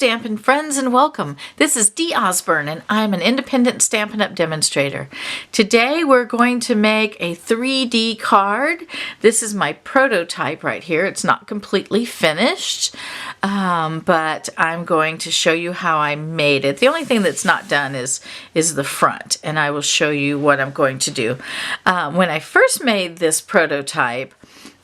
Stampin' friends, and welcome. This is Dee Osburn, and I'm an independent Stampin' Up demonstrator. Today we're going to make a 3D card. This is my prototype right here. It's not completely finished, but I'm going to show you how I made it. The only thing that's not done is the front, and I will show you what I'm going to do. When I first made this prototype,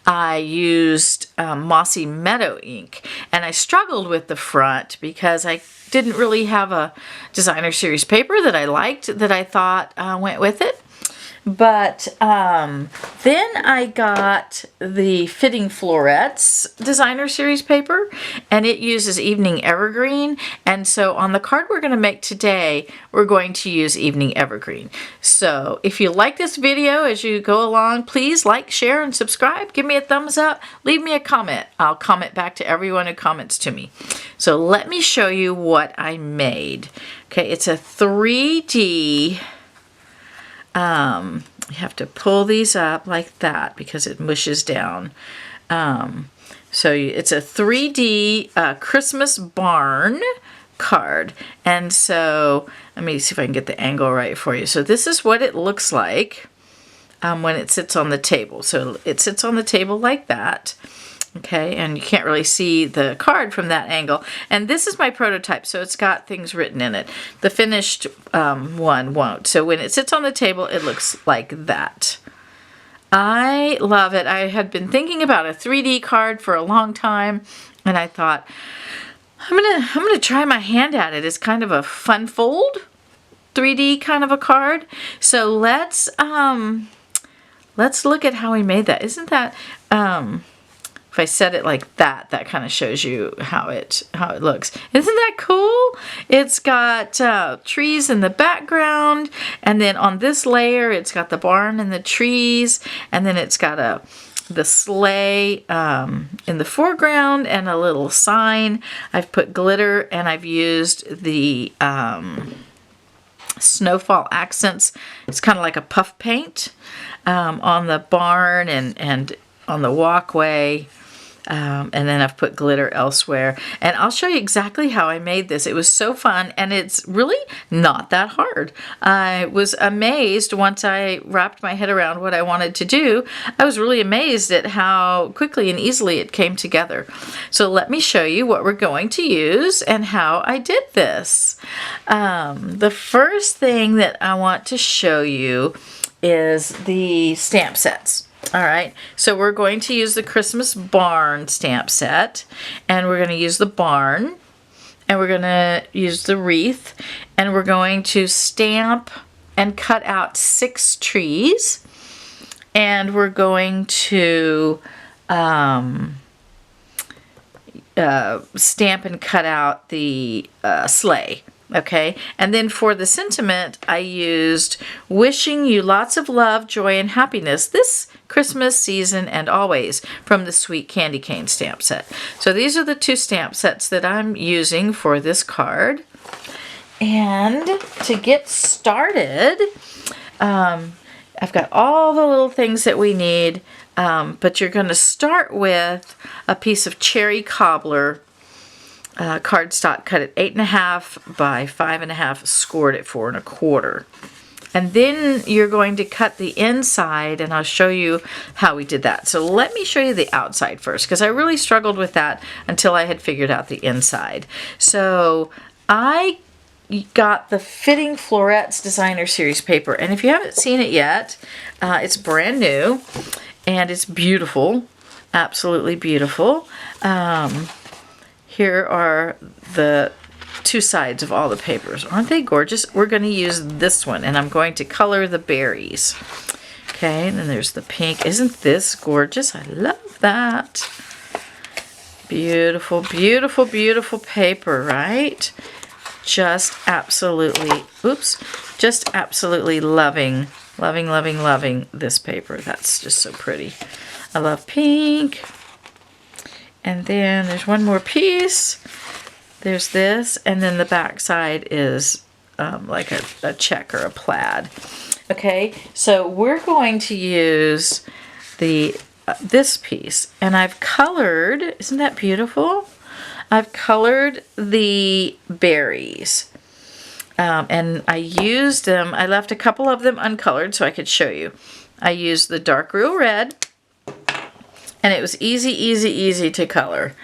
I used Mossy Meadow ink, and I struggled with the front because I didn't really have a designer series paper that I liked that I thought went with it. But then I got the Fitting Florets designer series paper, and it uses Evening Evergreen. And so on the card we're going to make today, we're going to use Evening Evergreen. So if you like this video as you go along, please like, share, and subscribe. Give me a thumbs up. Leave me a comment. I'll comment back to everyone who comments to me. So let me show you what I made. Okay, it's a 3D... you have to pull these up like that because it mushes down. It's a 3D Christmas barn card. And so, let me see if I can get the angle right for you. So this is what it looks like when it sits on the table. So it sits on the table like that. Okay, and you can't really see the card from that angle. And this is my prototype, so it's got things written in it. The finished one won't. So when it sits on the table, it looks like that. I love it. I had been thinking about a 3D card for a long time, and I thought, I'm gonna try my hand at it. It's kind of a fun fold 3D kind of a card. So let's look at how we made that. Isn't that if I set it like that, that kind of shows you how it looks. Isn't that cool? It's got trees in the background, and then on this layer, it's got the barn and the trees, and then it's got the sleigh in the foreground and a little sign. I've put glitter, and I've used the snowfall accents. It's kind of like a puff paint on the barn and on the walkway. And then I've put glitter elsewhere. And I'll show you exactly how I made this. It was so fun, and it's really not that hard. I was amazed once I wrapped my head around what I wanted to do. I was really amazed at how quickly and easily it came together. So let me show you what we're going to use and how I did this. The first thing that I want to show you is the stamp sets. All right, so we're going to use the Christmas barn stamp set, and we're going to use the barn, and we're going to use the wreath, and we're going to stamp and cut out 6 trees, and we're going to stamp and cut out the sleigh. Okay, and then for the sentiment, I used wishing you lots of love, joy, and happiness this Christmas season and always from the Sweet Candy Cane stamp set. So these are the 2 stamp sets that I'm using for this card. And to get started, I've got all the little things that we need, but you're going to start with a piece of cherry cobbler cardstock, cut at 8.5 by 5.5, scored at 4 1/4. And then you're going to cut the inside, and I'll show you how we did that. So let me show you the outside first, because I really struggled with that until I had figured out the inside. So I got the Fitting Florets designer series paper, and if you haven't seen it yet, it's brand new, and it's beautiful, absolutely beautiful. Here are the 2 sides of all the papers. Aren't they gorgeous? We're going to use this one, and I'm going to color the berries. Okay, and then there's the pink. Isn't this gorgeous? I love that. Beautiful, beautiful, beautiful paper, right? Just absolutely, just absolutely loving this paper. That's just so pretty. I love pink. And then there's one more piece. There's this, and then the back side is like a check or a plaid. Okay, so we're going to use this piece, and I've colored, isn't that beautiful? I've colored the berries. And I used them, I left a couple of them uncolored so I could show you. I used the dark real red, and it was easy, easy, easy to color.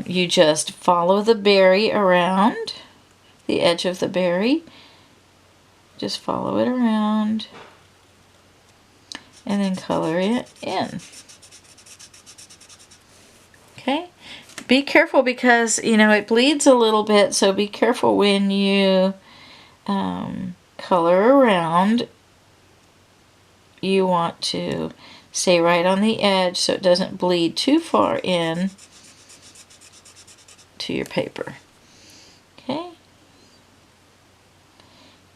You just follow the berry around, the edge of the berry. Just follow it around, and then color it in. Okay? Be careful because, you know, it bleeds a little bit, so be careful when you color around. You want to stay right on the edge so it doesn't bleed too far in to your paper. Okay?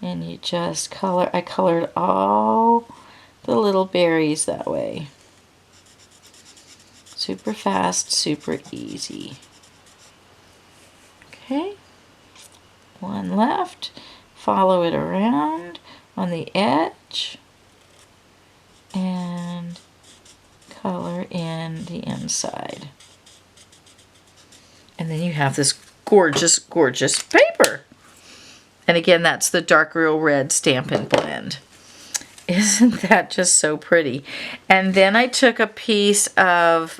And you just color, I colored all the little berries that way. Super fast, super easy. Okay? One left. Follow it around on the edge and color in the inside. And then you have this gorgeous, gorgeous paper. And again, that's the dark real red Stampin' Blend. Isn't that just so pretty? And then I took a piece of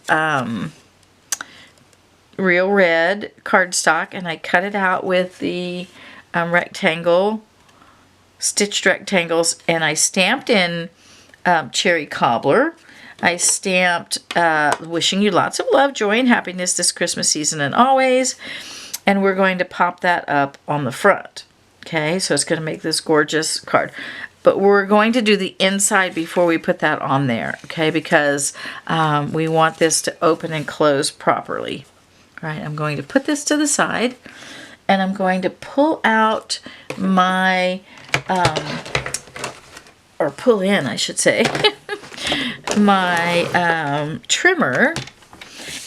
real red cardstock and I cut it out with the rectangle, stitched rectangles, and I stamped in cherry cobbler. I stamped wishing you lots of love, joy, and happiness this Christmas season and always. And we're going to pop that up on the front. Okay, so it's going to make this gorgeous card. But we're going to do the inside before we put that on there, okay, because we want this to open and close properly. All right, I'm going to put this to the side, and I'm going to pull out my, or pull in, I should say, my trimmer.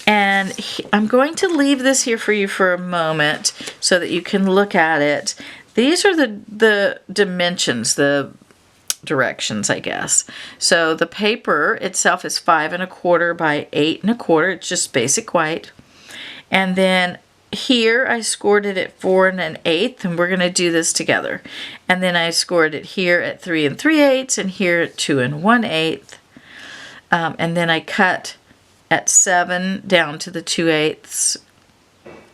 And I'm going to leave this here for you for a moment so that you can look at it. These are the dimensions, the directions, I guess. So the paper itself is 5 1/4 by 8 1/4. It's just basic white. And then here I scored it at 4 1/8, and we're going to do this together. And then I scored it here at 3 3/8 and here at 2 1/8. And then I cut at 7 down to the 2/8,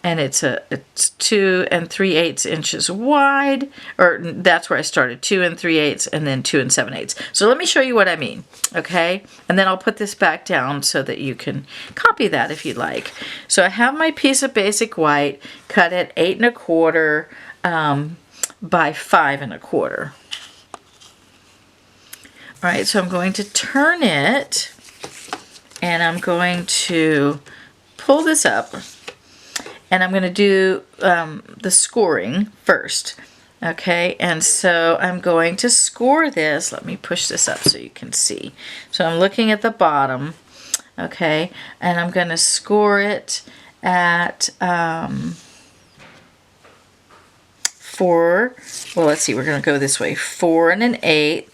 and it's 2 3/8 inches wide, or that's where I started, 2 3/8 and then 2 7/8. So let me show you what I mean, okay? And then I'll put this back down so that you can copy that if you'd like. So I have my piece of basic white cut at 8 1/4 by 5 1/4. All right, so I'm going to turn it, and I'm going to pull this up, and I'm going to do the scoring first. Okay, and so I'm going to score this. Let me push this up so you can see. So I'm looking at the bottom, okay, and I'm going to score it at 4. Well, let's see, we're going to go this way, 4 1/8.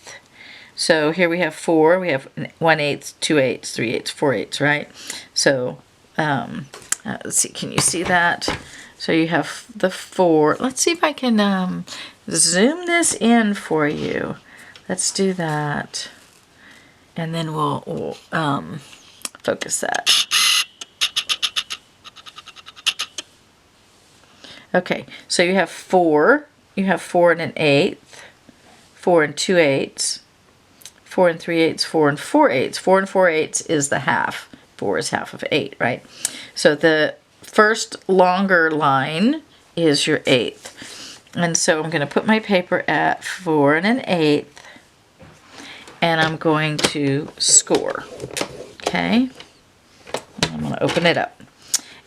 So here we have 4, we have 1/8, 2/8, 3/8, 4/8, right? So let's see, can you see that? So you have the 4. Let's see if I can zoom this in for you. Let's do that. And then we'll focus that. Okay, so you have 4. You have 4 1/8, 4 2/8, 4 3/8, 4 4/8. 4 4/8 is the half. 4 is half of 8, right? So the first longer line is your 1/8. And so I'm going to put my paper at 4 1/8, and I'm going to score. Okay? And I'm going to open it up.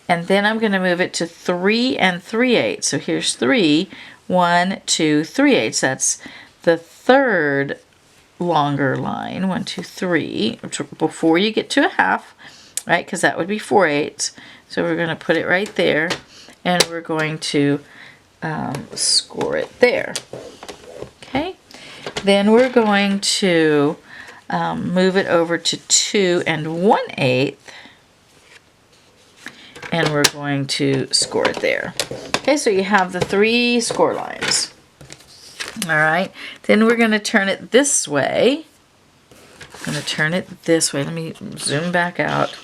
And then I'm going to move it to 3 3/8. So here's 3, 1, 2, 3/8. That's the third longer line, 1, 2, 3, before you get to a half, right? Because that would be 4/8. So we're going to put it right there, and we're going to score it there. Okay. Then we're going to move it over to 2 1/8, and we're going to score it there. Okay, so you have the 3 score lines. All right, then we're going to turn it this way. I'm going to turn it this way. Let me zoom back out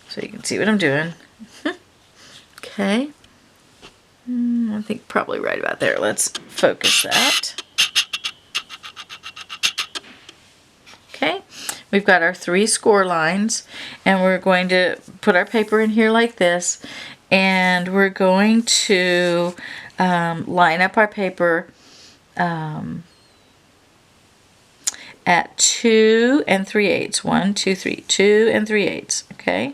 so you can see what I'm doing. Okay. I think probably right about there. Let's focus that. Okay, we've got our 3 score lines, and we're going to put our paper in here like this, and we're going to line up our paper at 2 3/8. 1, 2, 3. 2 3/8. Okay.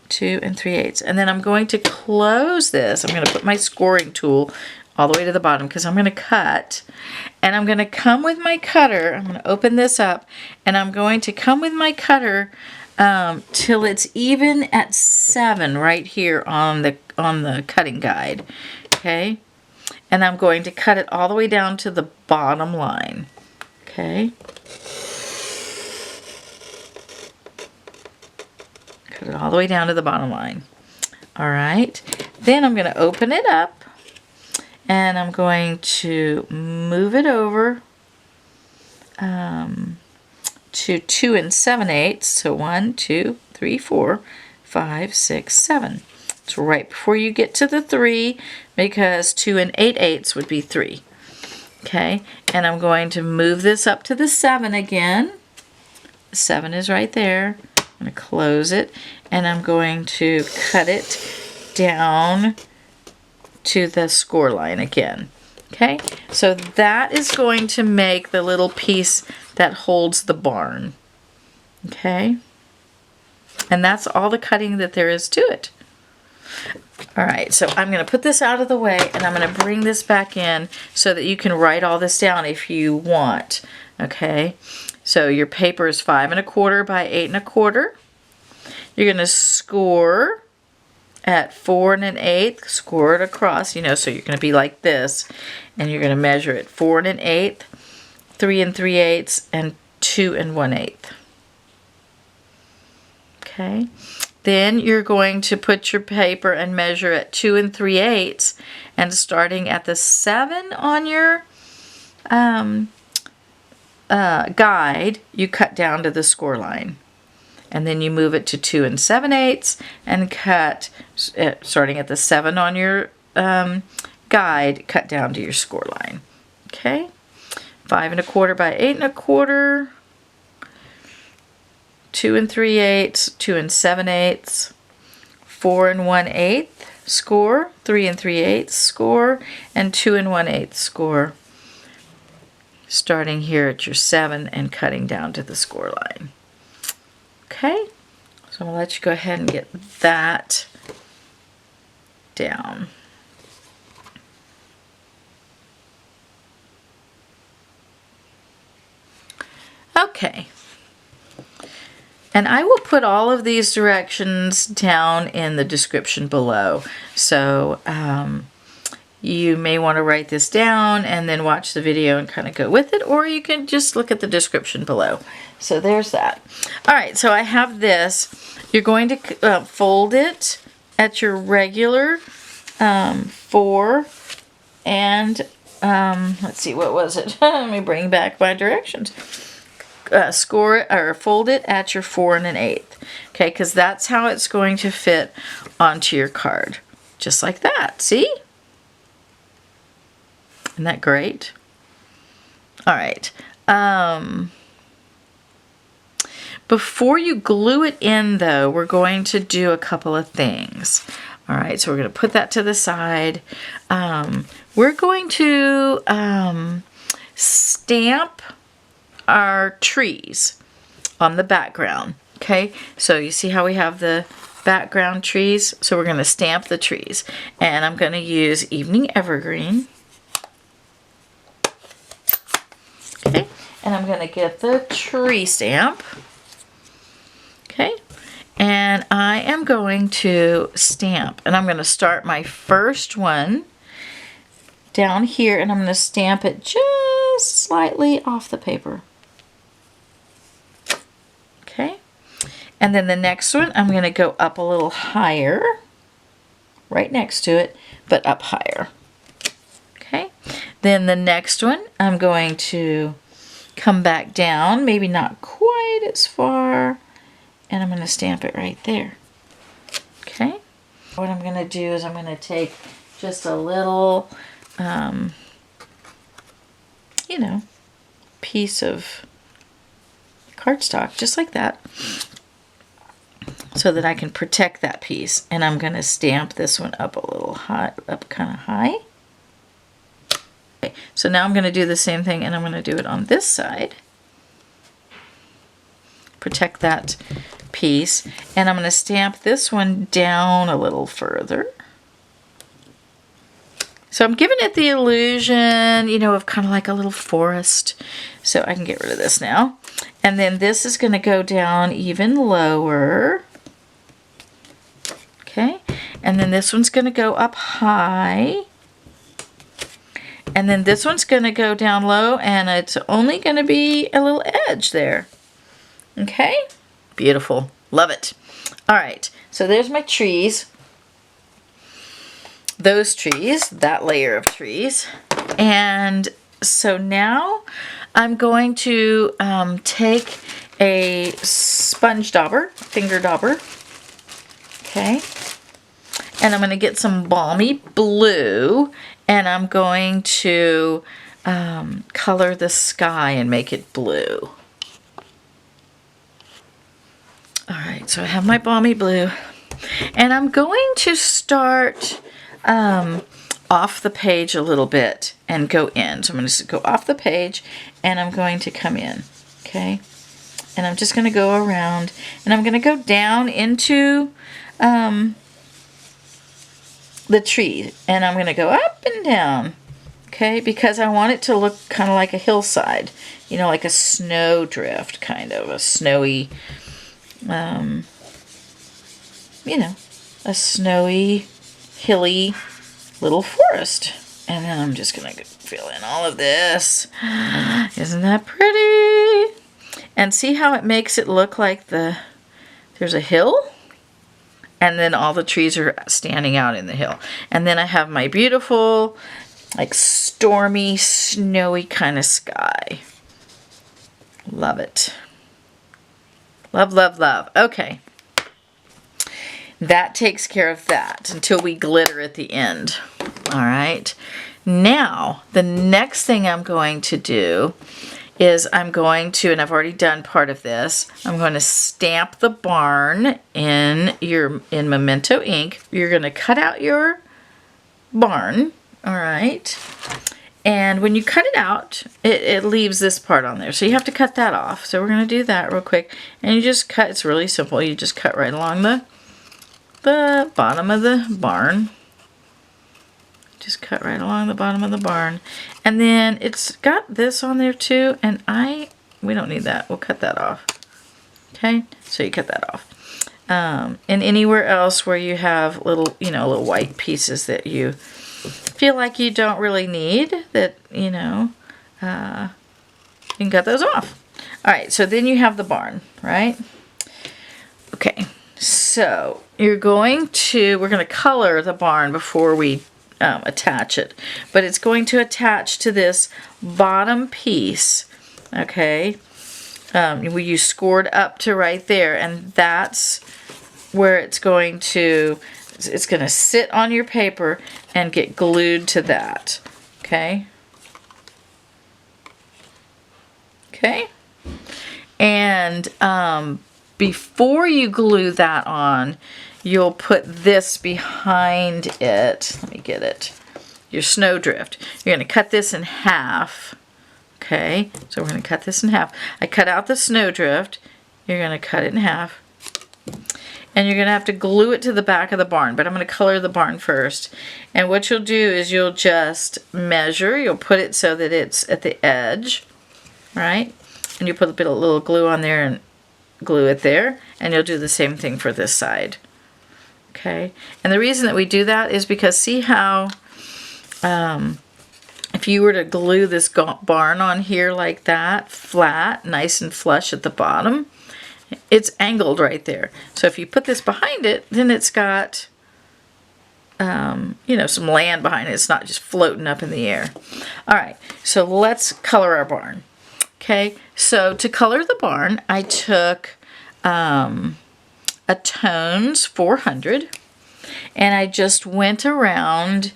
2 3/8. And then I'm going to close this. I'm going to put my scoring tool all the way to the bottom because I'm going to cut. And I'm going to come with my cutter. I'm going to open this up, and I'm going to come with my cutter till it's even at 7 right here on the cutting guide. Okay. And I'm going to cut it all the way down to the bottom line. Okay. Cut it all the way down to the bottom line. All right. Then I'm going to open it up, and I'm going to move it over to 2 7/8. So 1, 2, 3, 4, 5, 6, 7. It's right before you get to the 3 because 2 8/8 would be 3. Okay, and I'm going to move this up to the 7 again. 7 is right there. I'm going to close it, and I'm going to cut it down to the score line again. Okay, so that is going to make the little piece that holds the barn. Okay, and that's all the cutting that there is to it. All right, so I'm going to put this out of the way, and I'm going to bring this back in so that you can write all this down if you want. Okay, so your paper is 5 1/4 by 8 1/4. You're going to score at 4 1/8, score it across, you know, so you're going to be like this, and you're going to measure it 4 1/8, 3 3/8, and 2 1/8. Okay. Then you're going to put your paper and measure at 2 3/8, and starting at the 7 on your guide, you cut down to the score line. And then you move it to 2 7/8 and cut, starting at the 7 on your guide, cut down to your score line. Okay? 5 1/4 by 8 1/4. 2 3/8, 2 7/8, 4 1/8 score, 3 3/8 score, and 2 1/8 score. Starting here at your 7 and cutting down to the score line. Okay, so I'm going to let you go ahead and get that down. Okay. And I will put all of these directions down in the description below. So you may want to write this down and then watch the video and kind of go with it, or you can just look at the description below. So there's that. All right, so I have this. You're going to fold it at your regular 4 and, let's see, what was it? Let me bring back my directions. Score it or fold it at your 4 1/8. Okay, because that's how it's going to fit onto your card. Just like that. See? Isn't that great? All right. Before you glue it in, though, we're going to do a couple of things. All right, so we're going to put that to the side. We're going to stamp our trees on the background. Okay, so you see how we have the background trees? So we're going to stamp the trees, and I'm going to use Evening Evergreen. Okay, and I'm going to get the tree stamp. Okay, and I am going to stamp, and I'm going to start my first one down here, and I'm going to stamp it just slightly off the paper. Okay, And then the next one, I'm going to go up a little higher, right next to it, but up higher. Okay. Then the next one, I'm going to come back down, maybe not quite as far, and I'm going to stamp it right there. Okay. What I'm going to do is I'm going to take just a little, you know, piece of cardstock, just like that, so that I can protect that piece. And I'm going to stamp this one up a little high, up kind of high. Okay, so now I'm going to do the same thing, and I'm going to do it on this side. Protect that piece, and I'm going to stamp this one down a little further. So I'm giving it the illusion, you know, of kind of like a little forest. So I can get rid of this now. And then this is going to go down even lower. Okay. And then this one's going to go up high. And then this one's going to go down low, and it's only going to be a little edge there. Okay. Beautiful. Love it. All right. So there's my trees. Those trees, that layer of trees. And so now I'm going to take a sponge dauber, finger dauber, okay, and I'm going to get some balmy blue, and I'm going to color the sky and make it blue. All right, so I have my balmy blue, and I'm going to start off the page a little bit and go in. So I'm going to go off the page, and I'm going to come in, okay? And I'm just going to go around, and I'm going to go down into the tree, and I'm going to go up and down, okay? Because I want it to look kind of like a hillside, you know, like a snow drift, kind of a snowy, you know, a snowy, hilly little forest. And then I'm just going to fill in all of this. Isn't that pretty? And see how it makes it look like there's a hill? And then all the trees are standing out in the hill. And then I have my beautiful, like stormy, snowy kind of sky. Love it. Love, love, love. Okay. That takes care of that until we glitter at the end. All right. Now, the next thing I'm going to do is I'm going to, and I've already done part of this, I'm going to stamp the barn in Memento ink. You're going to cut out your barn, all right? And when you cut it out, it leaves this part on there. So you have to cut that off. So we're going to do that real quick. And you just cut, it's really simple. You just cut right along the bottom of the barn. Just cut right along the bottom of the barn. And then it's got this on there too, and we don't need that. We'll cut that off. Okay, so you cut that off. And anywhere else where you have little, you know, little white pieces that you feel like you don't really need, that, you know, you can cut those off. All right, so then you have the barn, right? Okay. So we're going to color the barn before we attach it, but it's going to attach to this bottom piece, okay? You scored up to right there, and that's where it's going to sit on your paper and get glued to that, okay? Okay? And before you glue that on, you'll put this behind it. Let me get it. Your snowdrift. You're going to cut this in half. Okay, so we're going to cut this in half. I cut out the snowdrift. You're going to cut it in half. And you're going to have to glue it to the back of the barn, but I'm going to color the barn first. And what you'll do is you'll just measure. You'll put it so that it's at the edge, right? And you put a bit of little glue on there and glue it there, and you'll do the same thing for this side. Okay, and the reason that we do that is because see how if you were to glue this barn on here like that, flat, nice and flush at the bottom, it's angled right there. So if you put this behind it, then it's got, you know, some land behind it. It's not just floating up in the air. All right, so let's color our barn. Okay, so to color the barn, I took a Tones 400, and I just went around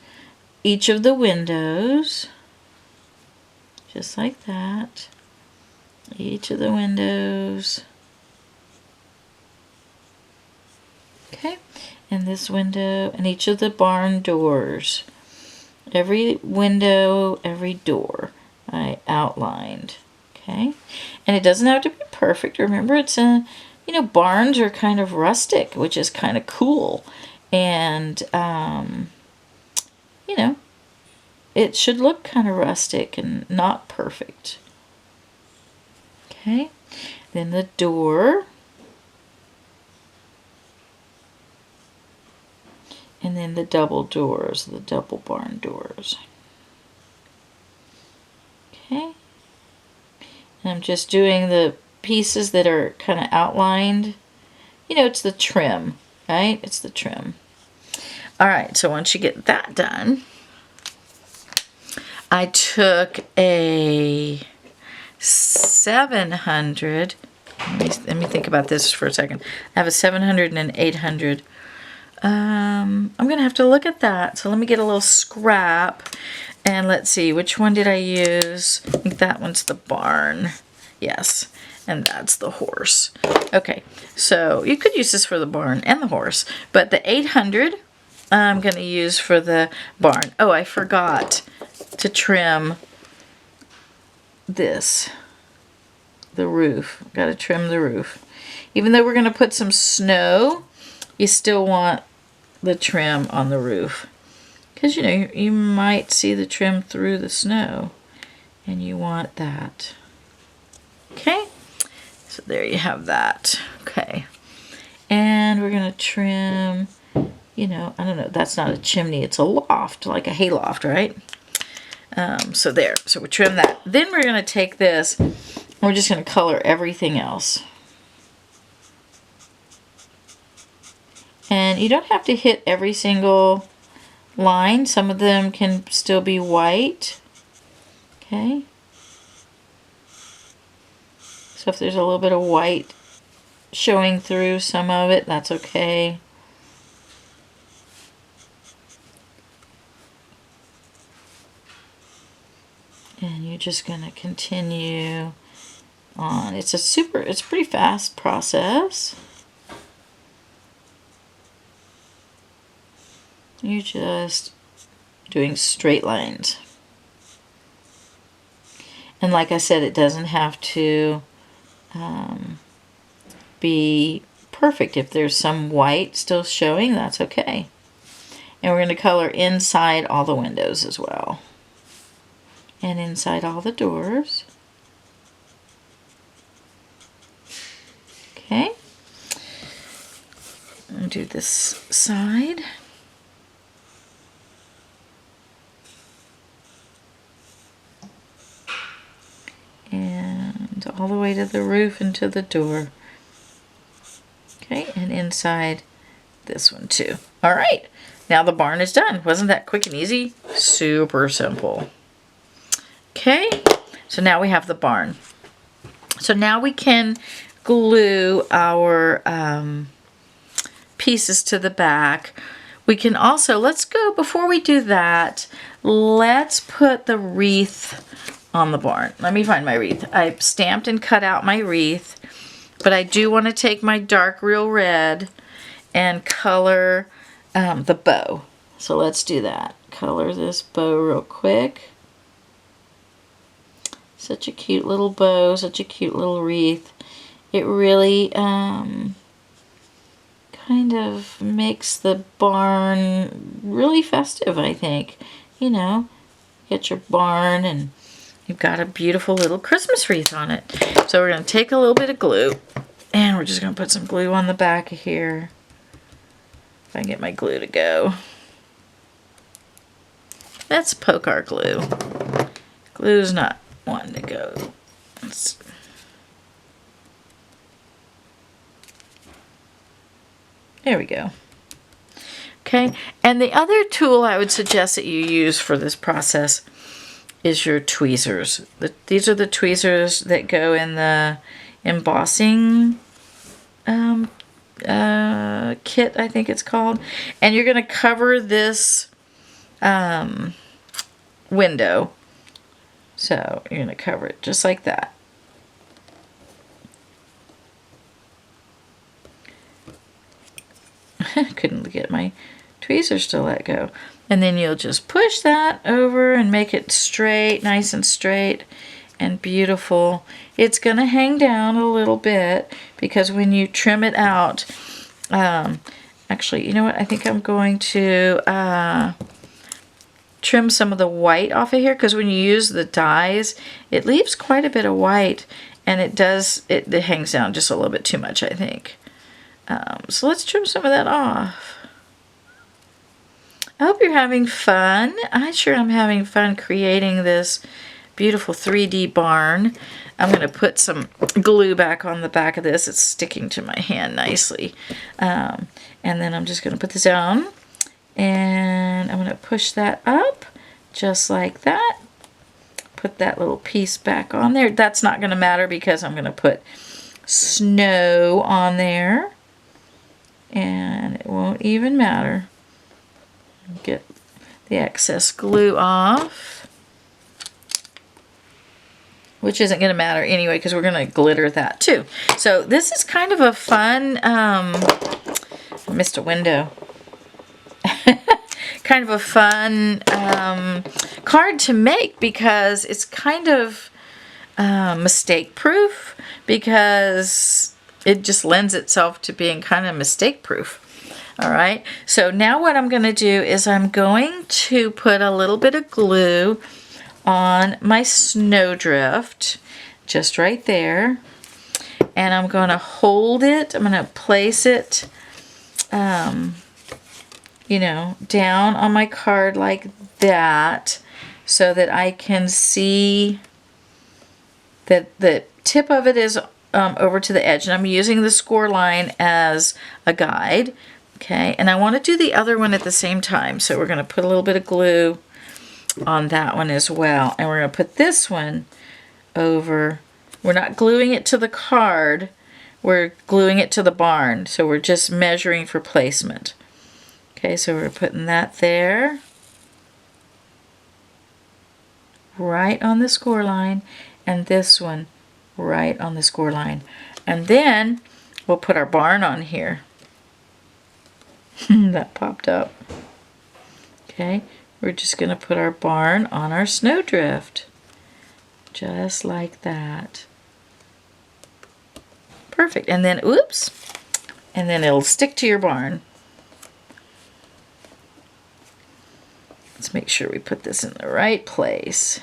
each of the windows, just like that. Each of the windows. Okay, and this window, and each of the barn doors. Every window, every door I outlined. Okay, and it doesn't have to be perfect. Remember, it's a, you know, barns are kind of rustic, which is kind of cool. And, you know, it should look kind of rustic and not perfect. Okay, then the door. And then the double doors, the double barn doors. Okay. And I'm just doing the pieces that are kind of outlined. You know, it's the trim, right? It's the trim. All right, so once you get that done, I took a 700. Let me think about this for a second. I have a 700 and an 800. I'm going to have to look at that. So let me get a little scrap. And let's see, which one did I use? I think that one's the barn. Yes, and that's the horse. Okay, so you could use this for the barn and the horse. But the 800 I'm going to use for the barn. Oh, I forgot to trim this. The roof. Got to trim the roof. Even though we're going to put some snow, you still want the trim on the roof. Because, you know, you might see the trim through the snow. And you want that. Okay. So there you have that. Okay. And we're going to trim, you know, I don't know. That's not a chimney. It's a loft, like a hay loft, right? So there. So we trim that. Then we're going to take this. We're just going to color everything else. And you don't have to hit every single line. Some of them can still be white. Okay. So if there's a little bit of white showing through some of it, that's okay. And you're just going to continue on. It's a pretty fast process. You're just doing straight lines. And like I said, it doesn't have to be perfect. If there's some white still showing, that's okay. And we're going to color inside all the windows as well. And inside all the doors. Okay. I'll do this side. And all the way to the roof and to the door. Okay, and inside this one too. All right, now the barn is done. Wasn't that quick and easy? Super simple. Okay, so now we have the barn. So now we can glue our pieces to the back. We can also, before we do that, let's put the wreath on the barn. Let me find my wreath. I stamped and cut out my wreath, but I do want to take my dark real red and color the bow. So let's do that. Color this bow real quick. Such a cute little bow, such a cute little wreath. It really kind of makes the barn really festive, I think. You know, get your barn and you've got a beautiful little Christmas wreath on it. So we're going to take a little bit of glue and we're just going to put some glue on the back of here. If I can get my glue to go. Let's poke our glue. Glue's not wanting to go. There we go. Okay, and the other tool I would suggest that you use for this process is your tweezers. These are the tweezers that go in the embossing kit, I think it's called. And you're going to cover this window. So you're going to cover it just like that. Couldn't get my tweezers to let go. And then you'll just push that over and make it straight, nice and straight and beautiful. It's going to hang down a little bit because when you trim it out, actually, you know what? I think I'm going to trim some of the white off of here, because when you use the dies, it leaves quite a bit of white, and it hangs down just a little bit too much, I think. So let's trim some of that off. I hope you're having fun. I sure am having fun creating this beautiful 3D barn. I'm going to put some glue back on the back of this. It's sticking to my hand nicely. And then I'm just going to put this down, and I'm going to push that up just like that. Put that little piece back on there. That's not going to matter because I'm going to put snow on there, and it won't even matter. Get the excess glue off, which isn't going to matter anyway because we're going to glitter that too. So this is kind of a fun, I missed a window, kind of a fun card to make because it's kind of mistake proof, because it just lends itself to being kind of mistake proof. All right, so now what I'm going to do is I'm going to put a little bit of glue on my snowdrift, just right there. And I'm going to hold it, I'm going to place it, you know, down on my card like that, so that I can see that the tip of it is over to the edge. And I'm using the score line as a guide. Okay, and I want to do the other one at the same time, so we're going to put a little bit of glue on that one as well, and we're going to put this one over. We're not gluing it to the card, we're gluing it to the barn, so we're just measuring for placement. Okay, so we're putting that there, right on the score line, and this one right on the score line. And then we'll put our barn on here. That popped up. Okay, we're just going to put our barn on our snowdrift. Just like that. Perfect. And then, oops, and then it'll stick to your barn. Let's make sure we put this in the right place.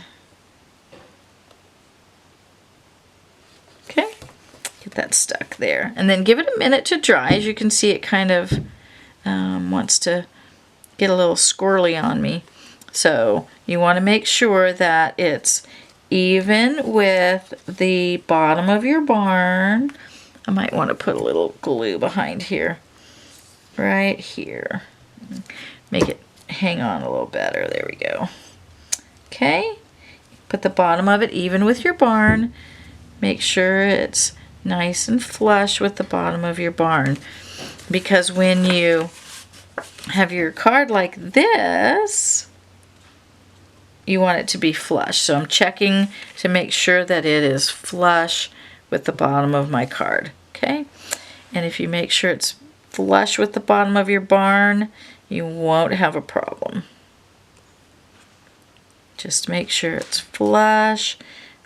Okay, get that stuck there. And then give it a minute to dry. As you can see, it kind of wants to get a little squirrely on me. So you want to make sure that it's even with the bottom of your barn. I might want to put a little glue behind here, right here. Make it hang on a little better. There we go. Okay, put the bottom of it even with your barn. Make sure it's nice and flush with the bottom of your barn, because when you have your card like this, you want it to be flush. So I'm checking to make sure that it is flush with the bottom of my card. Okay, and if you make sure it's flush with the bottom of your barn, you won't have a problem. Just make sure it's flush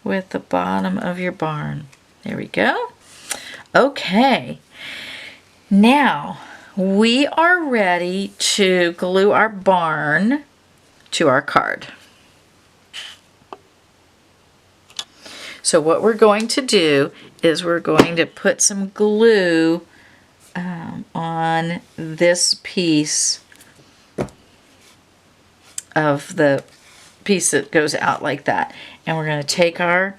with the bottom of your barn. There we go. Okay, now we are ready to glue our barn to our card. So what we're going to do is we're going to put some glue on this piece of the piece that goes out like that. And we're going to take our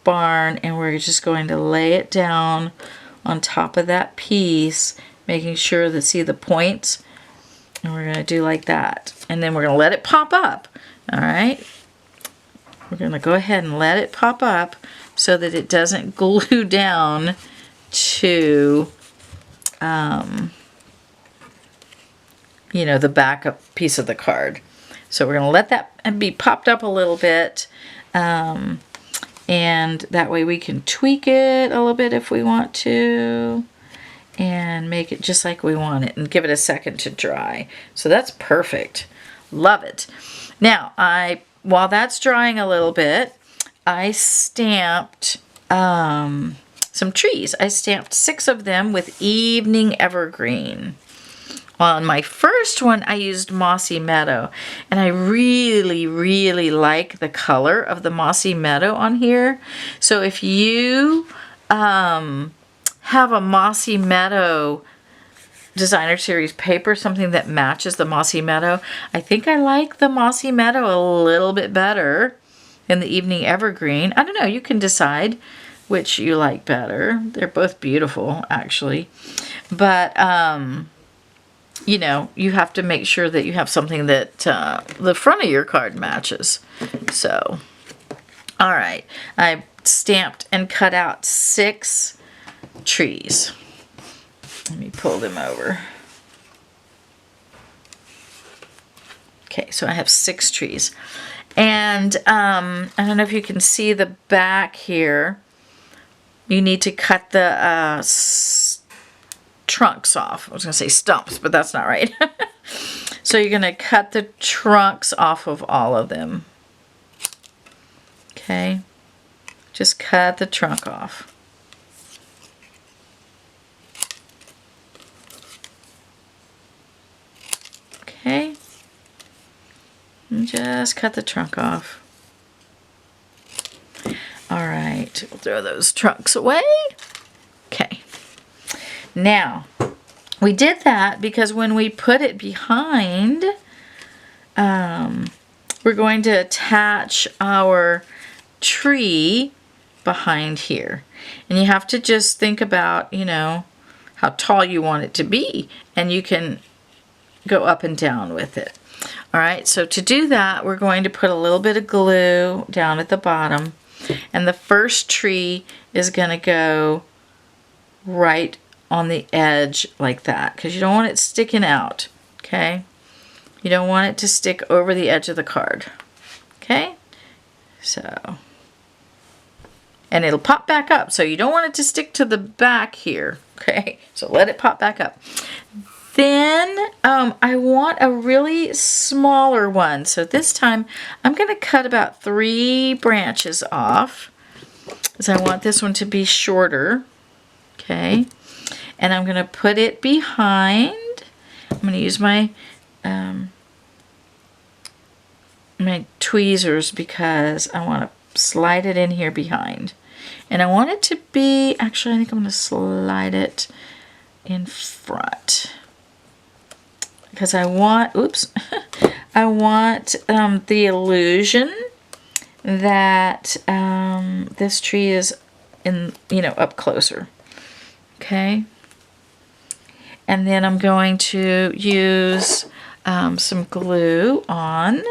barn and we're just going to lay it down on top of that piece making sure that, see the points? And we're going to do like that. And then we're going to let it pop up. All right? We're going to go ahead and let it pop up so that it doesn't glue down to, you know, the back piece of the card. So we're going to let that be popped up a little bit. And that way we can tweak it a little bit if we want to. And make it just like we want it and give it a second to dry. So that's perfect. Love it. Now, while that's drying a little bit, I stamped some trees. I stamped 6 of them with Evening Evergreen. On my first one, I used Mossy Meadow, and I really, really like the color of the Mossy Meadow on here. So if you have a Mossy Meadow Designer Series paper, something that matches the Mossy Meadow, I think I like the Mossy Meadow a little bit better than the Evening Evergreen. I don't know, you can decide which you like better. They're both beautiful, actually. But, you know, you have to make sure that you have something that the front of your card matches. So, all right, I stamped and cut out 6 trees. Let me pull them over. Okay, so I have 6 trees. And I don't know if you can see the back here. You need to cut the trunks off. I was going to say stumps, but that's not right. So you're going to cut the trunks off of all of them. Okay, just cut the trunk off. Okay, and just cut the trunk off. All right, we'll throw those trunks away. Okay, now we did that because when we put it behind, we're going to attach our tree behind here. And you have to just think about, you know, how tall you want it to be, and you can go up and down with it. All right, so to do that, we're going to put a little bit of glue down at the bottom, and the first tree is going to go right on the edge like that, because you don't want it sticking out, okay? You don't want it to stick over the edge of the card, okay? So, and it'll pop back up, so you don't want it to stick to the back here, okay? So let it pop back up. Then I want a really smaller one. So this time I'm going to cut about 3 branches off, because I want this one to be shorter. Okay. And I'm going to put it behind. I'm going to use my my tweezers because I want to slide it in here behind. And I want it to be, actually I think I'm going to slide it in front. Because I want, oops, I want the illusion that this tree is in, you know, up closer. Okay. And then I'm going to use some glue on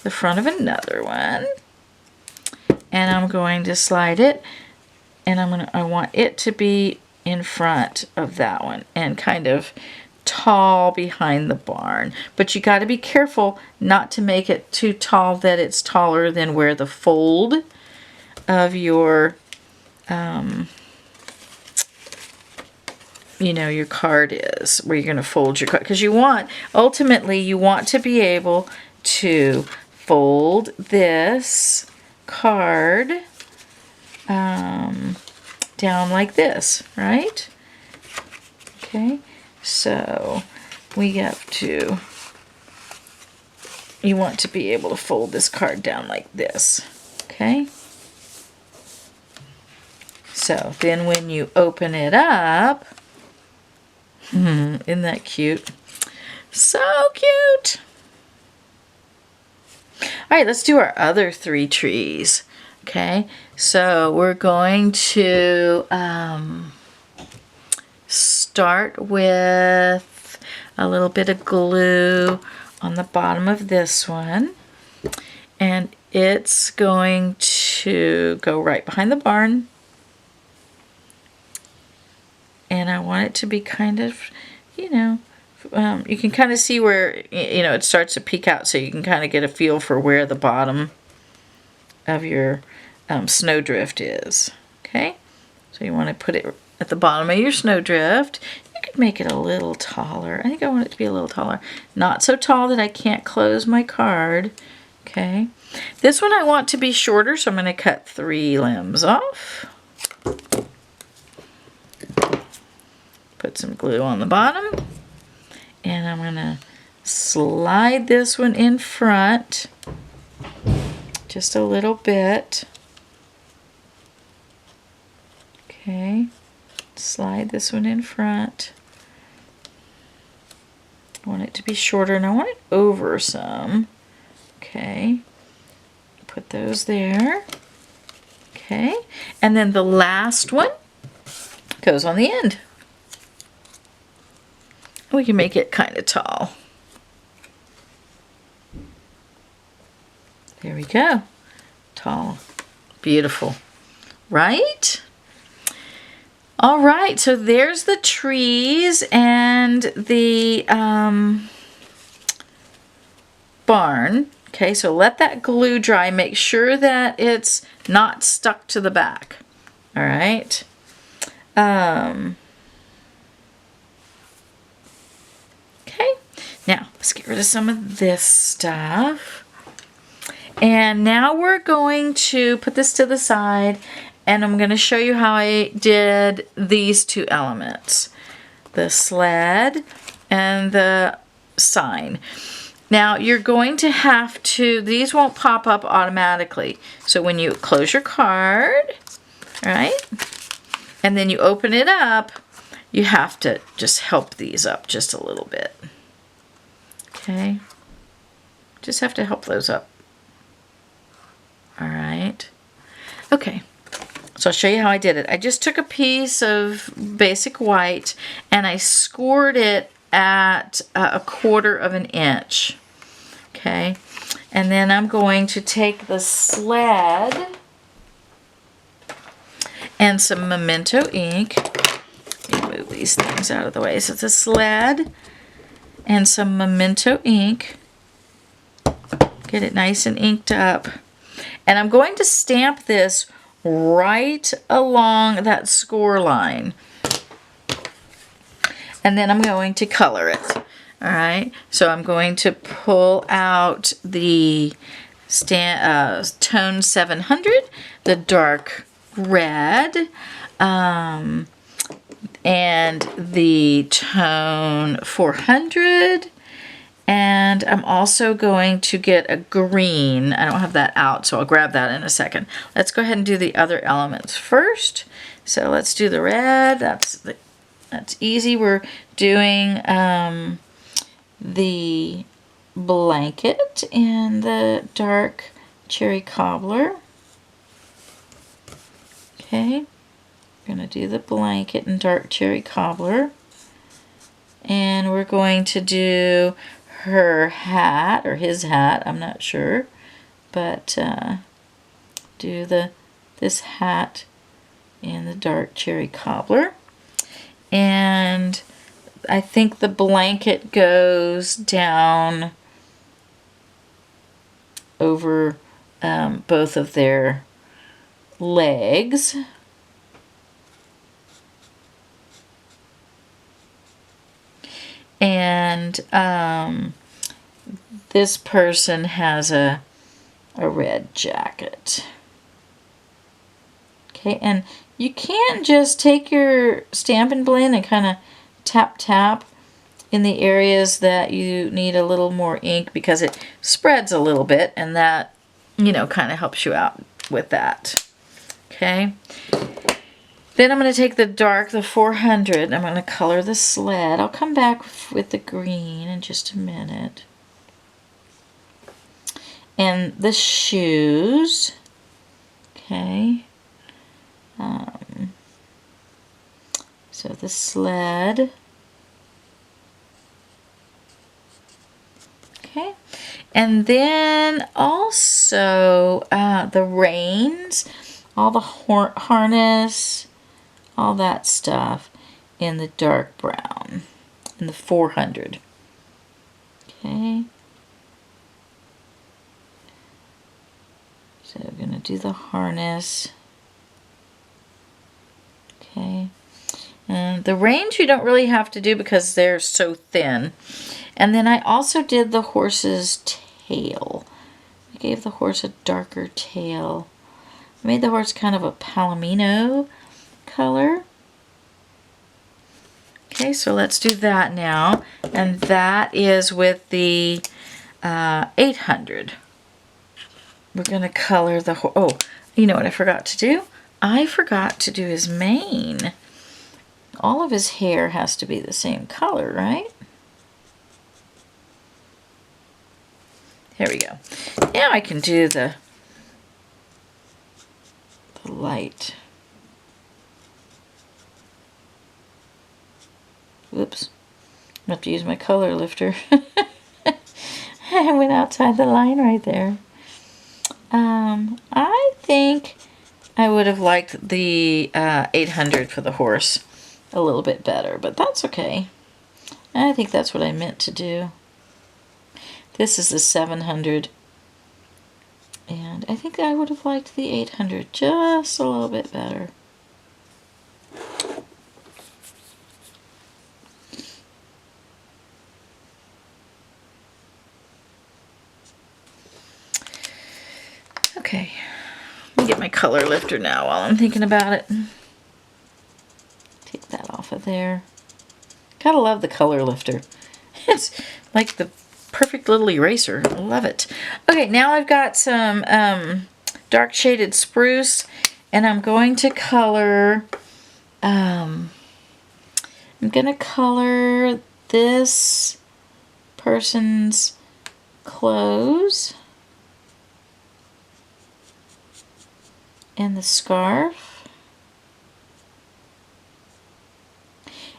the front of another one. And I'm going to slide it, and I want it to be in front of that one and kind of tall behind the barn. But you got to be careful not to make it too tall that it's taller than where the fold of your you know, your card is, where you're going to fold your card, because you want, ultimately you want to be able to fold this card down like this, right? Okay, so we have to, you want to be able to fold this card down like this, okay? So then when you open it up, isn't that cute? So cute! Alright, let's do our other 3 trees. Okay, so we're going to start start with a little bit of glue on the bottom of this one. And it's going to go right behind the barn. And I want it to be kind of, you know, you can kind of see where, you know, it starts to peek out, so you can kind of get a feel for where the bottom of your snowdrift is. Okay, so you want to put it at the bottom of your snowdrift. You could make it a little taller. I think I want it to be a little taller. Not so tall that I can't close my card. Okay, this one I want to be shorter, so I'm going to cut 3 limbs off. Put some glue on the bottom. And I'm going to slide this one in front just a little bit. Okay, slide this one in front. I want it to be shorter, and I want it over some. Okay, put those there. Okay, and then the last one goes on the end. We can make it kind of tall. There we go. Tall. Beautiful. Right? All right, so there's the trees and the barn. Okay, so let that glue dry. Make sure that it's not stuck to the back. All right. Okay, now let's get rid of some of this stuff. And now we're going to put this to the side, and I'm going to show you how I did these 2 elements, the sled and the sign. Now you're going to have to, these won't pop up automatically. So when you close your card, right, and then you open it up, you have to just help these up just a little bit. Okay, just have to help those up. All right. Okay, so I'll show you how I did it. I just took a piece of basic white and I scored it at 1/4 of an inch. Okay, and then I'm going to take the sled and some Memento ink. Let me move these things out of the way. So it's a sled and some Memento ink. Get it nice and inked up. And I'm going to stamp this right along that score line. And then I'm going to color it. All right, so I'm going to pull out the tone 700, the dark red, and the tone 400. And I'm also going to get a green. I don't have that out, so I'll grab that in a second. Let's go ahead and do the other elements first. So let's do the red. That's easy. We're doing the blanket and the dark cherry cobbler. Okay, we're going to do the blanket and dark cherry cobbler. And we're going to do her hat, or his hat, I'm not sure, but do this hat in the dark cherry cobbler. And I think the blanket goes down over both of their legs. And this person has a red jacket. Okay, and you can't just take your Stampin' Blend and kind of tap in the areas that you need a little more ink, because it spreads a little bit, and that, you know, kind of helps you out with that. Okay. Then I'm going to take the dark, the 400, and I'm going to color the sled. I'll come back with the green in just a minute. And the shoes. Okay. So the sled. Okay. And then also the reins, all the harness, all that stuff in the dark brown, in the 400. Okay. So we're going to do the harness. Okay. And the reins you don't really have to do because they're so thin. And then I also did the horse's tail. I gave the horse a darker tail. I made the horse kind of a palomino color. Okay, so let's do that now. And that is with the 800. We're going to color the horse. Oh, you know what I forgot to do? I forgot to do his mane. All of his hair has to be the same color, right? There we go. Now I can do the light. Whoops. I have to use my color lifter. I went outside the line right there. I think I would have liked the 800 for the horse a little bit better, but that's okay. I think that's what I meant to do. This is the 700, and I think I would have liked the 800 just a little bit better. Okay, let me get my color lifter now while I'm thinking about it. Take that off of there. Gotta love the color lifter. It's like the perfect little eraser. I love it. Okay, now I've got some dark shaded spruce, and I'm going to color this person's clothes and the scarf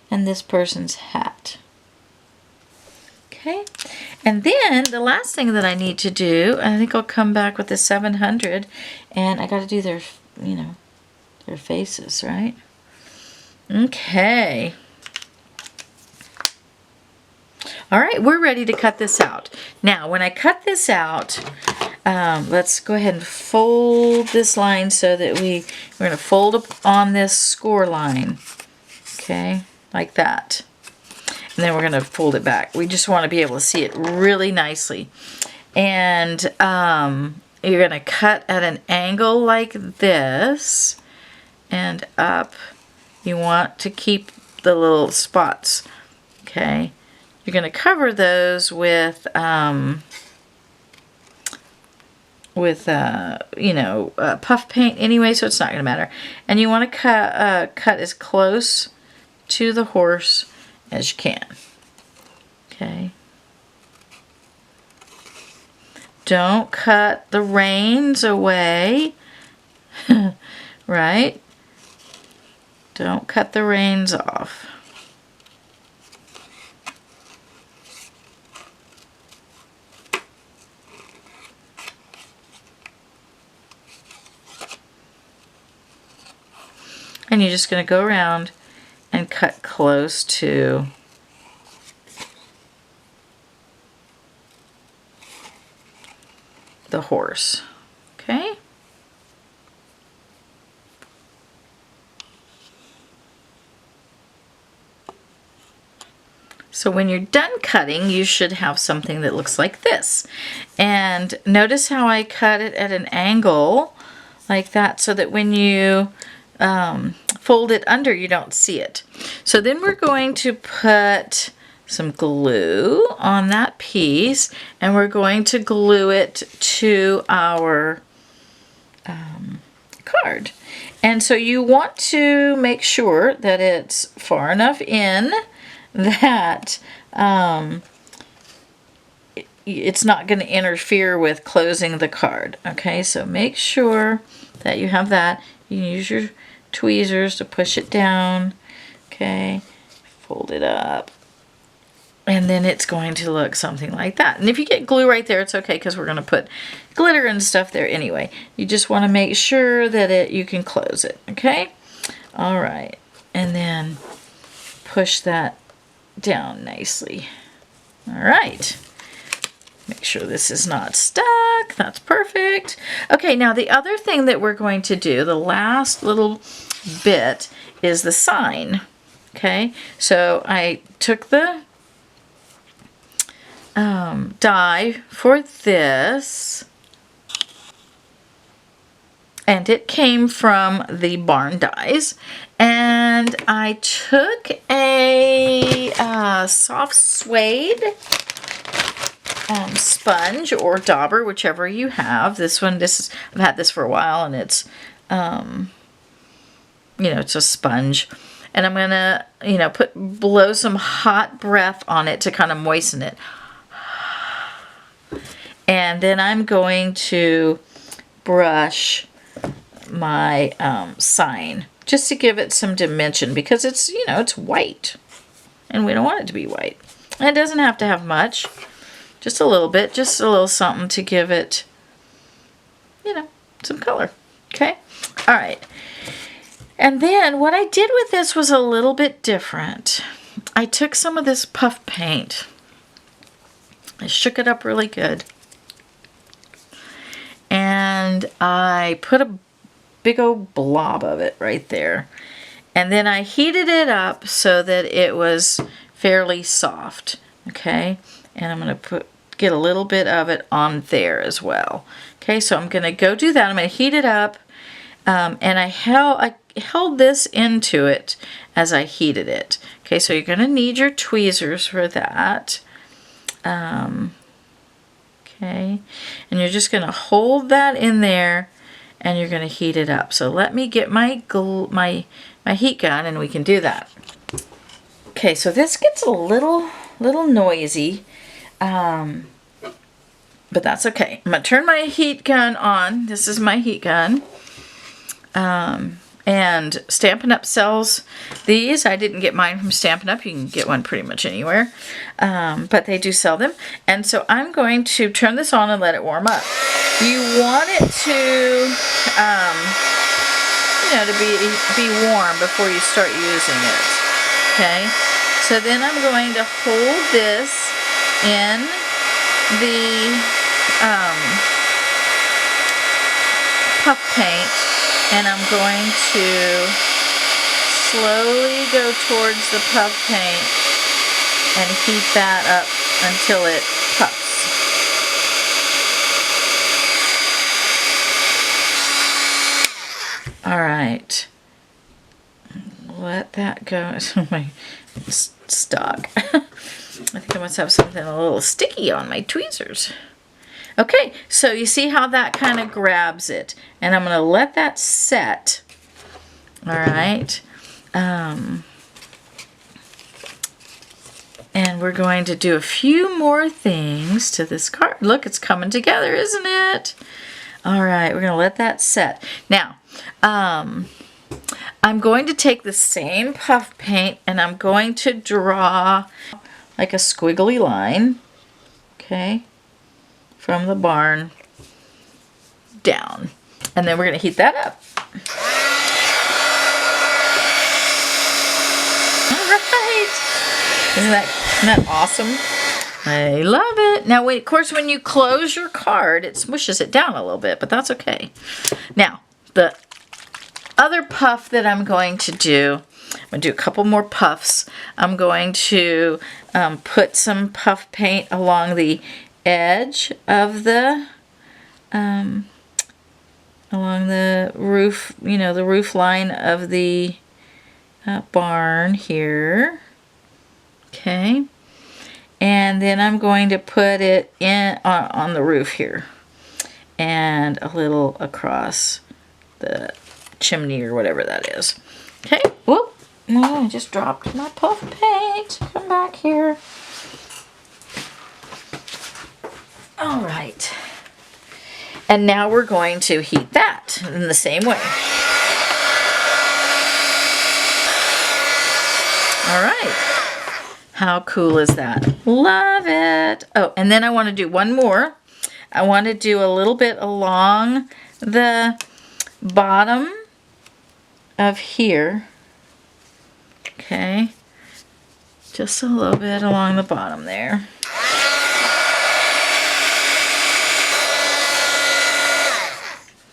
and this person's hat. Okay, and then the last thing that I need to do, I think I'll come back with the 700, and I got to do their, you know, their faces, right? Okay. All right, we're ready to cut this out. Now, when I cut this out, let's go ahead and fold this line so that we're going to fold up on this score line. Okay, like that. And then we're going to fold it back. We just want to be able to see it really nicely. And you're going to cut at an angle like this and up. You want to keep the little spots. Okay. You're going to cover those with you know, puff paint anyway, so it's not going to matter. And you want to cut as close to the horse as you can. Okay. Don't cut the reins away. Right? Don't cut the reins off. And you're just going to go around and cut close to the horse. Okay? So when you're done cutting, you should have something that looks like this. And notice how I cut it at an angle like that so that when you fold it under, you don't see it. So then we're going to put some glue on that piece, and we're going to glue it to our card. And so you want to make sure that it's far enough in that it's not going to interfere with closing the card. Okay, so make sure that you have that. You can use your tweezers to push it down. Okay, fold it up. And then it's going to look something like that. And if you get glue right there, it's okay because we're going to put glitter and stuff there anyway. You just want to make sure that you can close it, okay? All right. And then push that down nicely. All right. Make sure this is not stuck. That's perfect. Okay, now the other thing that we're going to do, the last little bit, is the sign. Okay, so I took the die for this, and it came from the barn dies, and I took a soft suede sponge or dauber, whichever you have. I've had this for a while, and it's it's a sponge, and I'm gonna blow some hot breath on it to kind of moisten it. And then I'm going to brush my sign just to give it some dimension because it's white and we don't want it to be white. And it doesn't have to have much, just a little bit, just a little something to give it some color. Okay, all right. And then what I did with this was a little bit different. I took some of this puff paint, I shook it up really good, and I put a big old blob of it right there. And then I heated it up so that it was fairly soft, okay? And I'm going to get a little bit of it on there as well. Okay, so I'm going to go do that. I'm going to heat it up, and I held this into it as I heated it. Okay, so you're going to need your tweezers for that. Okay, and you're just going to hold that in there, and you're going to heat it up. So let me get my heat gun, and we can do that. Okay, so this gets a little noisy, but that's okay. I'm going to turn my heat gun on. This is my heat gun. And Stampin' Up sells these. I didn't get mine from Stampin' Up. You can get one pretty much anywhere. But they do sell them. And so I'm going to turn this on and let it warm up. You want it to, to be warm before you start using it. Okay? So then I'm going to hold this in the puff paint, and I'm going to slowly go towards the puff paint and heat that up until it puffs. All right, let that go. My stuck. I think I must have something a little sticky on my tweezers. Okay, so you see how that kind of grabs it, and I'm going to let that set. All right, and we're going to do a few more things to this card. Look, it's coming together, isn't it? All right, we're going to let that set. Now, I'm going to take the same puff paint, and I'm going to draw like a squiggly line, okay, from the barn down. And then we're going to heat that up. All right. Isn't that awesome? I love it. Now, of course, when you close your card, it smushes it down a little bit, but that's okay. Now, the other puff that I'm going to do, I'm going to do a couple more puffs. I'm going to put some puff paint along the edge of the along the roof, the roof line of the barn here. Okay, and then I'm going to put it in on the roof here, and a little across the chimney or whatever that is. Okay, whoop! No, I just dropped my puff paint. Come back here. All right, and now we're going to heat that in the same way. All right. How cool is that? Love it. Oh, and then I want to do one more. I want to do a little bit along the bottom of here. Okay. Just a little bit along the bottom there.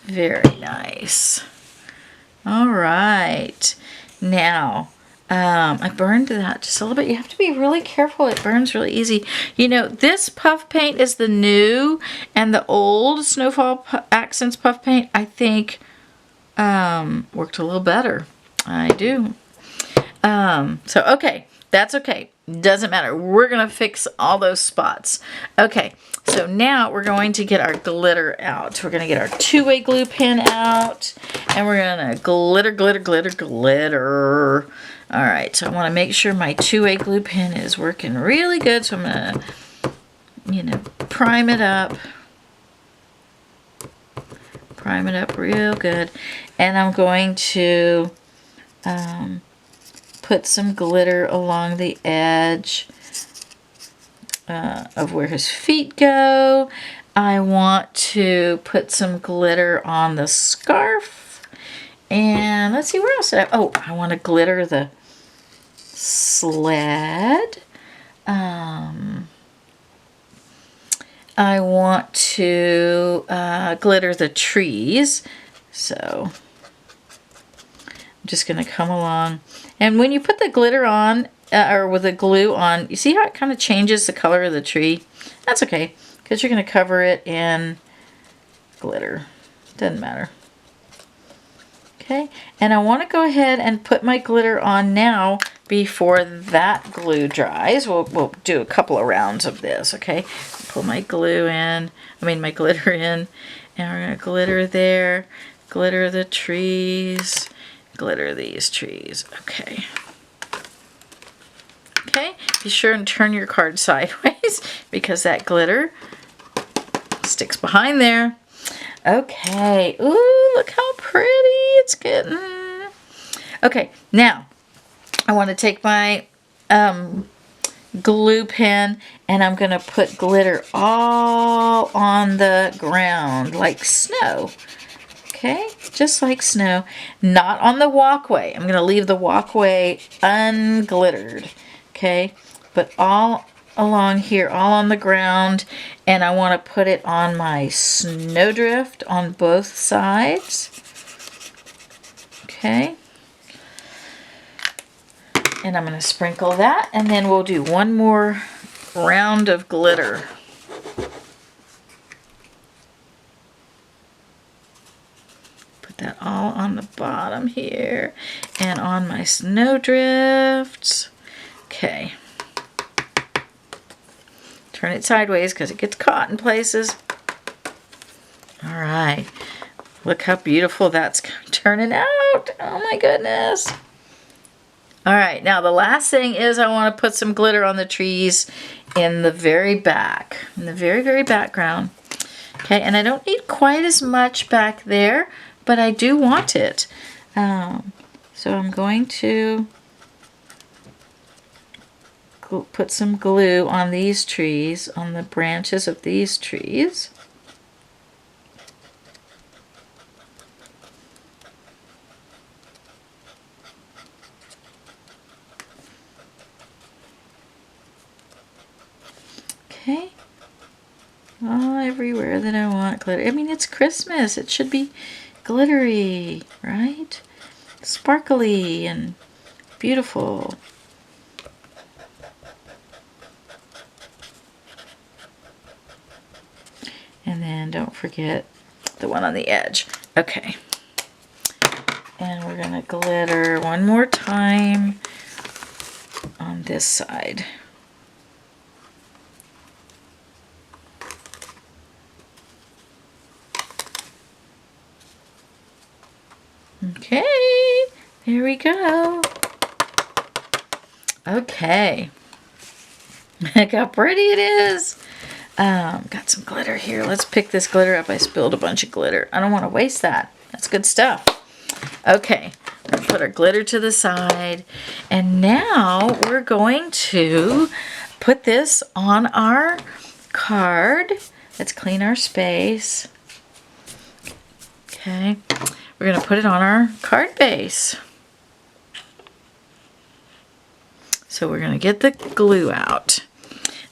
Very nice. All right. Now, I burned that just a little bit. You have to be really careful. It burns really easy. You know, this puff paint is the new, and the old Snowfall Accents puff paint, I think, worked a little better. I do. So, okay. That's okay. Doesn't matter. We're going to fix all those spots. Okay. So now we're going to get our glitter out. We're going to get our two-way glue pen out, and we're going to glitter, glitter, glitter, glitter. All right, so I want to make sure my two-way glue pen is working really good, so I'm going to, you know, prime it up. Prime it up real good, and I'm going to put some glitter along the edge of where his feet go. I want to put some glitter on the scarf. And let's see, where else did I want to glitter the sled. I want to glitter the trees. So I'm just going to come along. And when you put the glitter on, or with the glue on, you see how it kind of changes the color of the tree? That's okay, because you're going to cover it in glitter. Doesn't matter. Okay, and I want to go ahead and put my glitter on now before that glue dries. We'll do a couple of rounds of this, okay? Pull my glue in, my glitter in, and we're going to glitter there, glitter the trees, glitter these trees, okay. Okay, be sure and turn your card sideways because that glitter sticks behind there. Okay, ooh, look how pretty it's getting. Okay, now I want to take my glue pen and I'm going to put glitter all on the ground like snow. Okay, just like snow. Not on the walkway. I'm going to leave the walkway unglittered. Okay, but all along here, all on the ground, and I want to put it on my snowdrift on both sides. Okay, and I'm going to sprinkle that, and then we'll do one more round of glitter. Put that all on the bottom here and on my snowdrifts. Okay. Turn it sideways because it gets caught in places. All right. Look how beautiful that's turning out. Oh my goodness. All right. Now the last thing is I want to put some glitter on the trees in the very back. In the very, very background. Okay. And I don't need quite as much back there, but I do want it. So I'm going to put some glue on these trees, on the branches of these trees. Okay. All everywhere that I want glitter. I mean, it's Christmas. It should be glittery, right? Sparkly and beautiful. And then don't forget the one on the edge. Okay. And we're going to glitter one more time on this side. Okay. There we go. Okay. Look how pretty it is. Got some glitter here. Let's pick this glitter up. I spilled a bunch of glitter. I don't want to waste that. That's good stuff. Okay, Put our glitter to the side. And now we're going to put this on our card. Let's clean our space. Okay. We're going to put it on our card base. So we're going to get the glue out.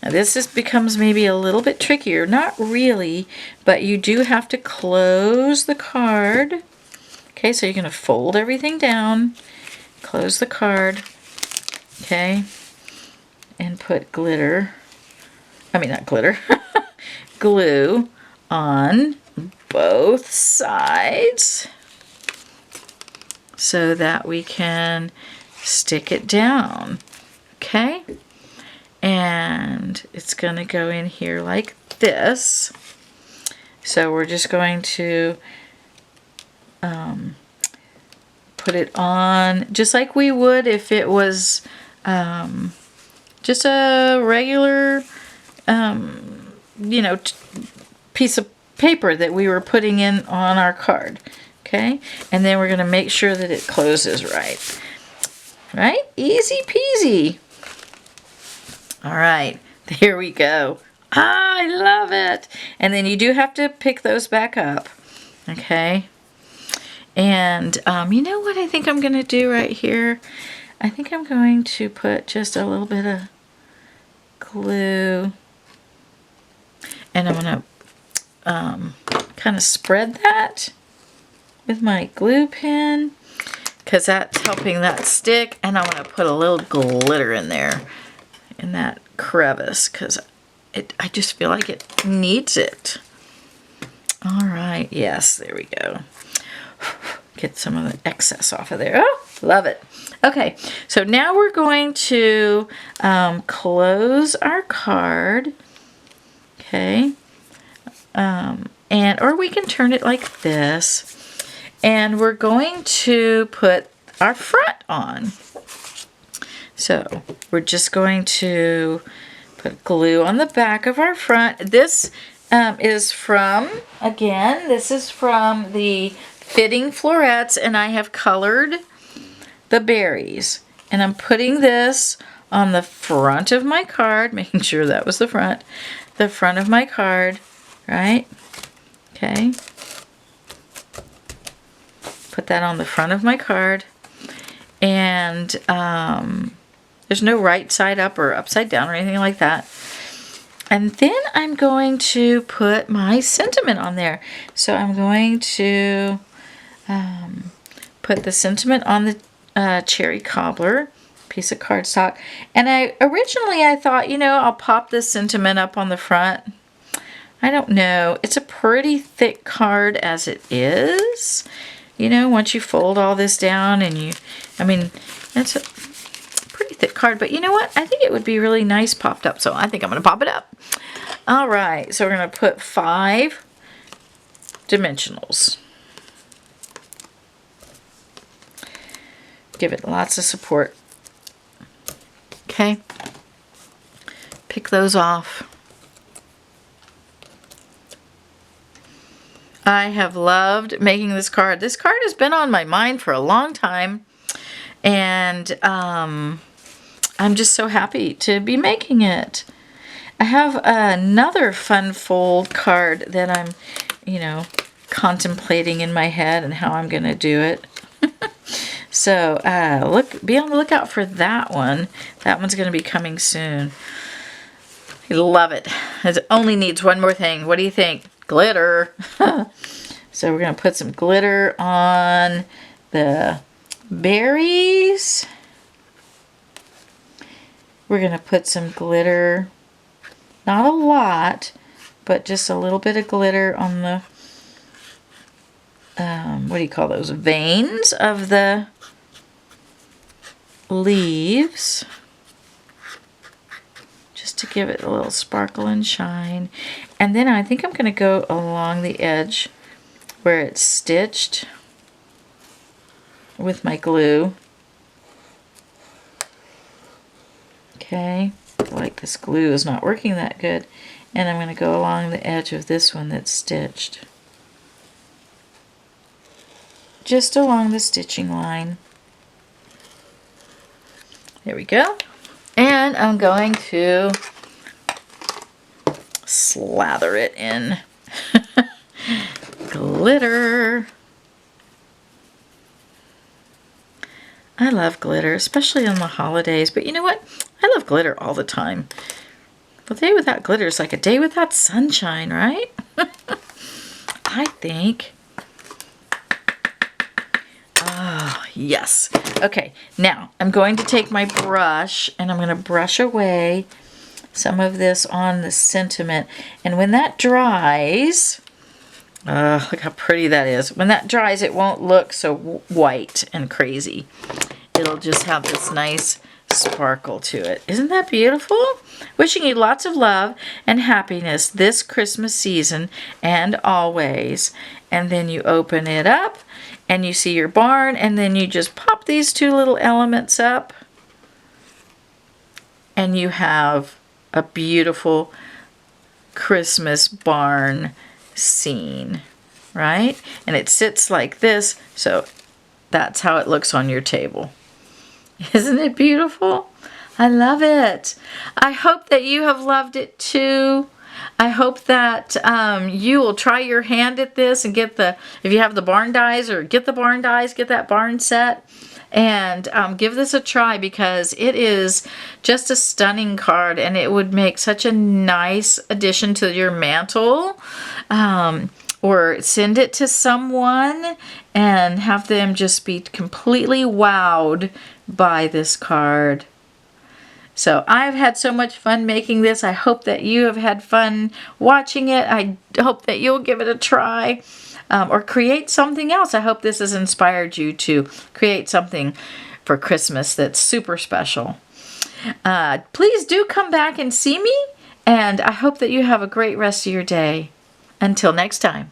Now this becomes maybe a little bit trickier. Not really, but you do have to close the card. Okay, so you're going to fold everything down, close the card, okay, and put glitter, not glitter, glue on both sides so that we can stick it down, okay? And it's going to go in here like this. So we're just going to put it on just like we would if it was just a regular, piece of paper that we were putting in on our card. Okay, and then we're going to make sure that it closes right. Right? Easy peasy. All right, there we go. I love it. And then you do have to pick those back up. Okay. And you know what I think I'm going to do right here? I think I'm going to put just a little bit of glue. And I'm going to kind of spread that with my glue pen, because that's helping that stick. And I'm going to put a little glitter in there, in that crevice, because I just feel like it needs it. All right, yes, there we go. Get some of the excess off of there. Oh, love it. Okay, so now we're going to close our card. Okay, or we can turn it like this. And we're going to put our front on. So we're just going to put glue on the back of our front. This is from the Fitting Florets, and I have colored the berries. And I'm putting this on the front of my card, making sure that was the front of my card, right? Okay. Put that on the front of my card. And there's no right side up or upside down or anything like that. And then I'm going to put my sentiment on there. So I'm going to put the sentiment on the cherry cobbler piece of cardstock. And originally I thought, I'll pop this sentiment up on the front. I don't know. It's a pretty thick card as it is. Once you fold all this down and that's a pretty thick card. But you know what? I think it would be really nice popped up. So I think I'm going to pop it up. All right. So we're going to put 5 dimensionals. Give it lots of support. Okay. Pick those off. I have loved making this card. This card has been on my mind for a long time. And I'm just so happy to be making it. I have another fun fold card that I'm, contemplating in my head and how I'm going to do it. So be on the lookout for that one. That one's going to be coming soon. I love it. It only needs one more thing. What do you think? Glitter. So we're going to put some glitter on the berries. We're going to put some glitter, not a lot, but just a little bit of glitter on the, what do you call those, veins of the leaves, just to give it a little sparkle and shine. And then I think I'm going to go along the edge where it's stitched with my glue. Okay, like this glue is not working that good. And I'm going to go along the edge of this one that's stitched. just along the stitching line. There we go. And I'm going to slather it in glitter. I love glitter, especially on the holidays. But you know what? I love glitter all the time. A day without glitter is like a day without sunshine, right? I think. Oh, yes. Okay, now I'm going to take my brush and I'm going to brush away some of this on the sentiment. And when that dries, look how pretty that is. When that dries, it won't look so white and crazy. It'll just have this nice sparkle to it. Isn't that beautiful? Wishing you lots of love and happiness this Christmas season and always. And then you open it up and you see your barn, and then you just pop these two little elements up and you have a beautiful Christmas barn scene, right? And it sits like this, so that's how it looks on your table. Isn't it beautiful? I love it. I hope that you have loved it too. I hope that you will try your hand at this and get the, if you have the barn dies, or get the barn dies, get that barn set, and give this a try, because it is just a stunning card and it would make such a nice addition to your mantle. Or send it to someone and have them just be completely wowed by this card. So I've had so much fun making this. I hope that you have had fun watching it. I hope that you'll give it a try or create something else. I hope this has inspired you to create something for Christmas that's super special. Please do come back and see me, and I hope that you have a great rest of your day. Until next time.